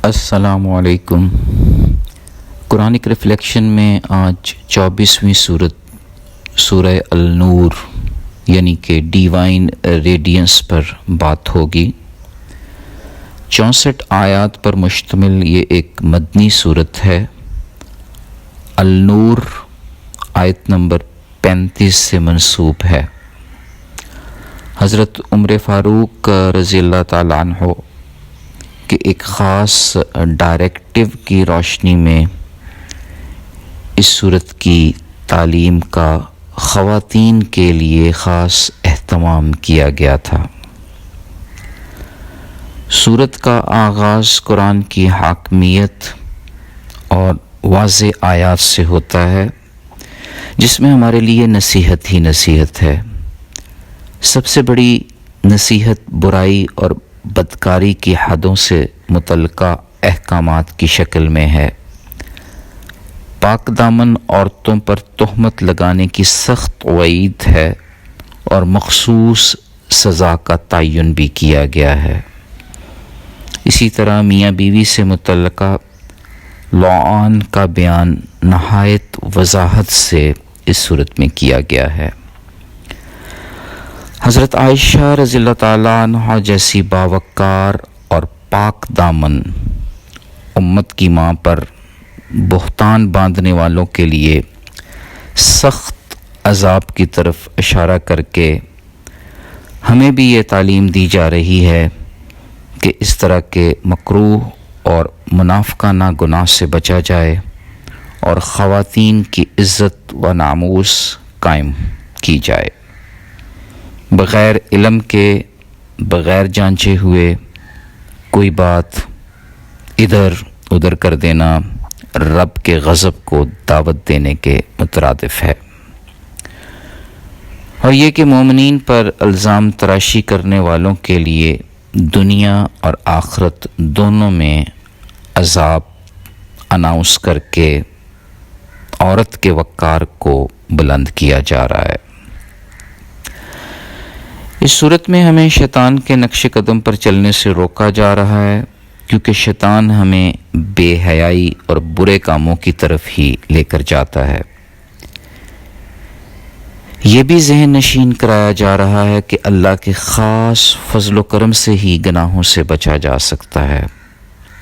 السلام علیکم۔ Quranic reflection میں آج 24ویں سورہ النور یعنی کہ ڈیوائن ریڈینس پر بات ہوگی۔ 64 آیات پر مشتمل یہ ایک مدنی صورت ہے۔ النور آیت نمبر 35 سے منسوب ہے۔ حضرت عمر فاروق رضی اللہ تعالیٰ عنہ کہ ایک خاص ڈائریکٹیو کی روشنی میں اس صورت کی تعلیم کا خواتین کے لیے خاص اہتمام کیا گیا تھا۔ صورت کا آغاز قرآن کی حاکمیت اور واضح آیات سے ہوتا ہے، جس میں ہمارے لیے نصیحت ہی نصیحت ہے۔ سب سے بڑی نصیحت برائی اور بدکاری کی حدوں سے متعلقہ احکامات کی شکل میں ہے۔ پاک دامن عورتوں پر تہمت لگانے کی سخت وعید ہے اور مخصوص سزا کا تعین بھی کیا گیا ہے۔ اسی طرح میاں بیوی سے متعلقہ لعان کا بیان نہایت وضاحت سے اس صورت میں کیا گیا ہے۔ حضرت عائشہ رضی اللہ تعالیٰ عنہ جیسی باوقار اور پاک دامن امت کی ماں پر بہتان باندھنے والوں کے لیے سخت عذاب کی طرف اشارہ کر کے ہمیں بھی یہ تعلیم دی جا رہی ہے کہ اس طرح کے مکروہ اور منافقانہ گناہ سے بچا جائے اور خواتین کی عزت و ناموس قائم کی جائے۔ بغیر علم کے، بغیر جانچے ہوئے کوئی بات ادھر ادھر کر دینا رب کے غضب کو دعوت دینے کے مترادف ہے، اور یہ کہ مومنین پر الزام تراشی کرنے والوں کے لیے دنیا اور آخرت دونوں میں عذاب اناؤنس کر کے عورت کے وقار کو بلند کیا جا رہا ہے۔ اس صورت میں ہمیں شیطان کے نقش قدم پر چلنے سے روکا جا رہا ہے، کیونکہ شیطان ہمیں بے حیائی اور برے کاموں کی طرف ہی لے کر جاتا ہے۔ یہ بھی ذہن نشین کرایا جا رہا ہے کہ اللہ کے خاص فضل و کرم سے ہی گناہوں سے بچا جا سکتا ہے،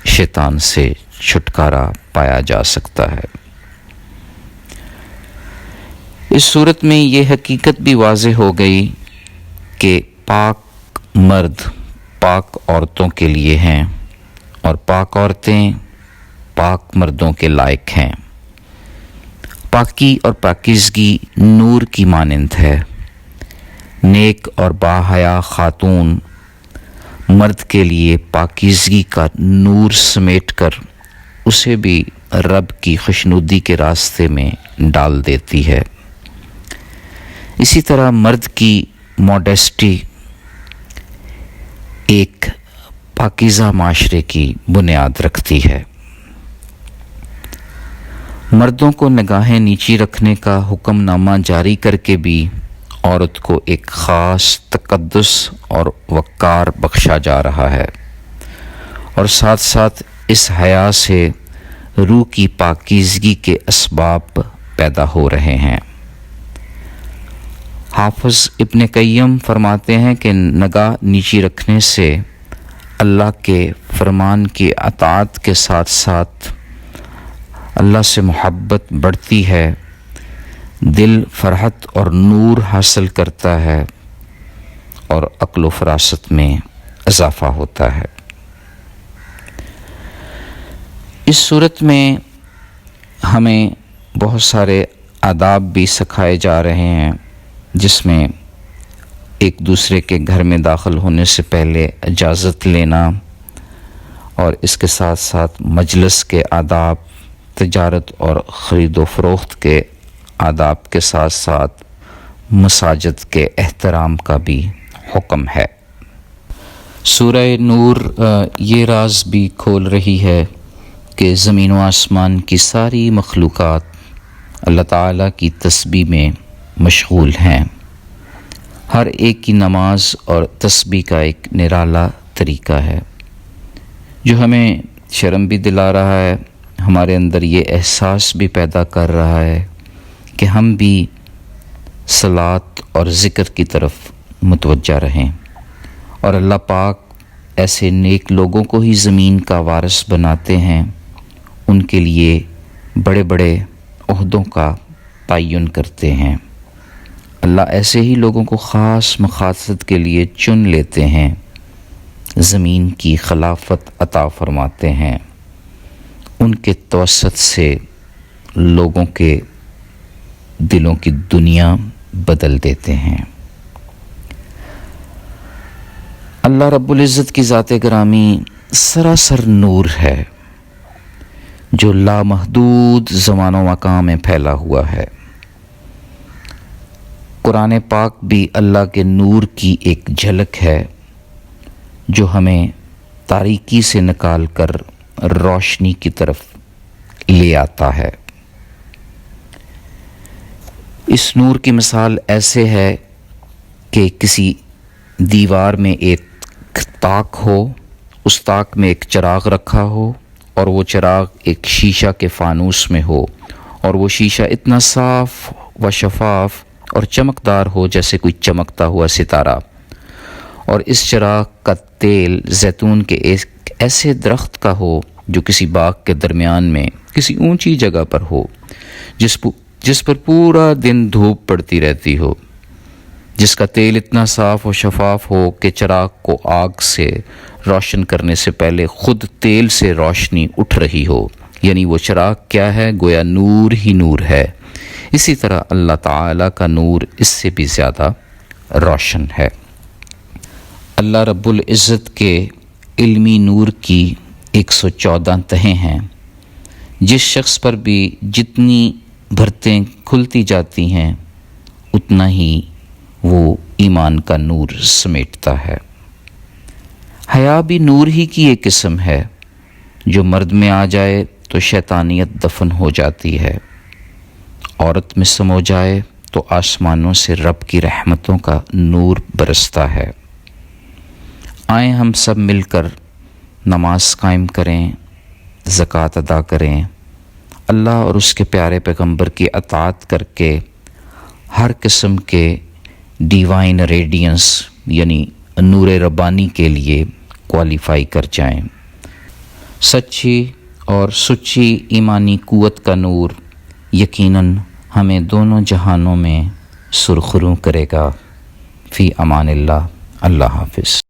شیطان سے چھٹکارا پایا جا سکتا ہے۔ اس صورت میں یہ حقیقت بھی واضح ہو گئی کہ پاک مرد پاک عورتوں کے لیے ہیں اور پاک عورتیں پاک مردوں کے لائق ہیں۔ پاکی اور پاکیزگی نور کی مانند ہے۔ نیک اور باحیا خاتون مرد کے لیے پاکیزگی کا نور سمیٹ کر اسے بھی رب کی خوشنودی کے راستے میں ڈال دیتی ہے۔ اسی طرح مرد کی موڈیسٹی ایک پاکیزہ معاشرے کی بنیاد رکھتی ہے۔ مردوں کو نگاہیں نیچی رکھنے کا حکم نامہ جاری کر کے بھی عورت کو ایک خاص تقدس اور وقار بخشا جا رہا ہے، اور ساتھ ساتھ اس حیا سے روح کی پاکیزگی کے اسباب پیدا ہو رہے ہیں۔ حافظ ابن قیم فرماتے ہیں کہ نگاہ نیچی رکھنے سے اللہ کے فرمان کی اطاعت کے ساتھ ساتھ اللہ سے محبت بڑھتی ہے، دل فرحت اور نور حاصل کرتا ہے، اور عقل و فراست میں اضافہ ہوتا ہے۔ اس صورت میں ہمیں بہت سارے آداب بھی سکھائے جا رہے ہیں، جس میں ایک دوسرے کے گھر میں داخل ہونے سے پہلے اجازت لینا، اور اس کے ساتھ ساتھ مجلس کے آداب، تجارت اور خرید و فروخت کے آداب کے ساتھ ساتھ مساجد کے احترام کا بھی حکم ہے۔ سورہ نور یہ راز بھی کھول رہی ہے کہ زمین و آسمان کی ساری مخلوقات اللہ تعالیٰ کی تسبیح میں مشغول ہیں۔ ہر ایک کی نماز اور تسبیح کا ایک نرالا طریقہ ہے، جو ہمیں شرم بھی دلا رہا ہے، ہمارے اندر یہ احساس بھی پیدا کر رہا ہے کہ ہم بھی صلاۃ اور ذکر کی طرف متوجہ رہیں، اور اللہ پاک ایسے نیک لوگوں کو ہی زمین کا وارث بناتے ہیں، ان کے لیے بڑے بڑے عہدوں کا تعین کرتے ہیں۔ اللہ ایسے ہی لوگوں کو خاص مقاصد کے لیے چن لیتے ہیں، زمین کی خلافت عطا فرماتے ہیں، ان کے توسط سے لوگوں کے دلوں کی دنیا بدل دیتے ہیں۔ اللہ رب العزت کی ذات گرامی سراسر نور ہے جو لامحدود زمان و مکان میں پھیلا ہوا ہے۔ قرآن پاک بھی اللہ کے نور کی ایک جھلک ہے جو ہمیں تاریکی سے نکال کر روشنی کی طرف لے آتا ہے۔ اس نور کی مثال ایسے ہے کہ کسی دیوار میں ایک تاک ہو، اس تاک میں ایک چراغ رکھا ہو، اور وہ چراغ ایک شیشہ کے فانوس میں ہو، اور وہ شیشہ اتنا صاف و شفاف اور چمکدار ہو جیسے کوئی چمکتا ہوا ستارہ، اور اس چراغ کا تیل زیتون کے ایک ایسے درخت کا ہو جو کسی باغ کے درمیان میں کسی اونچی جگہ پر ہو، جس پر پورا دن دھوپ پڑتی رہتی ہو، جس کا تیل اتنا صاف و شفاف ہو کہ چراغ کو آگ سے روشن کرنے سے پہلے خود تیل سے روشنی اٹھ رہی ہو، یعنی وہ چراغ کیا ہے؟ گویا نور ہی نور ہے۔ اسی طرح اللہ تعالیٰ کا نور اس سے بھی زیادہ روشن ہے۔ اللہ رب العزت کے علمی نور کی 114 تہیں ہیں، جس شخص پر بھی جتنی بھرتیں کھلتی جاتی ہیں اتنا ہی وہ ایمان کا نور سمیٹتا ہے۔ حیا بھی نور ہی کی ایک قسم ہے، جو مرد میں آ جائے تو شیطانیت دفن ہو جاتی ہے، عورت میں سمو جائے تو آسمانوں سے رب کی رحمتوں کا نور برستا ہے۔ آئیں ہم سب مل کر نماز قائم کریں، زکوٰۃ ادا کریں، اللہ اور اس کے پیارے پیغمبر کی اطاعت کر کے ہر قسم کے ڈیوائن ریڈینس یعنی نور ربانی کے لیے کوالیفائی کر جائیں۔ سچی اور سچی ایمانی قوت کا نور یقیناً ہمیں دونوں جہانوں میں سرخرو کرے گا۔ فی امان اللہ، اللہ حافظ۔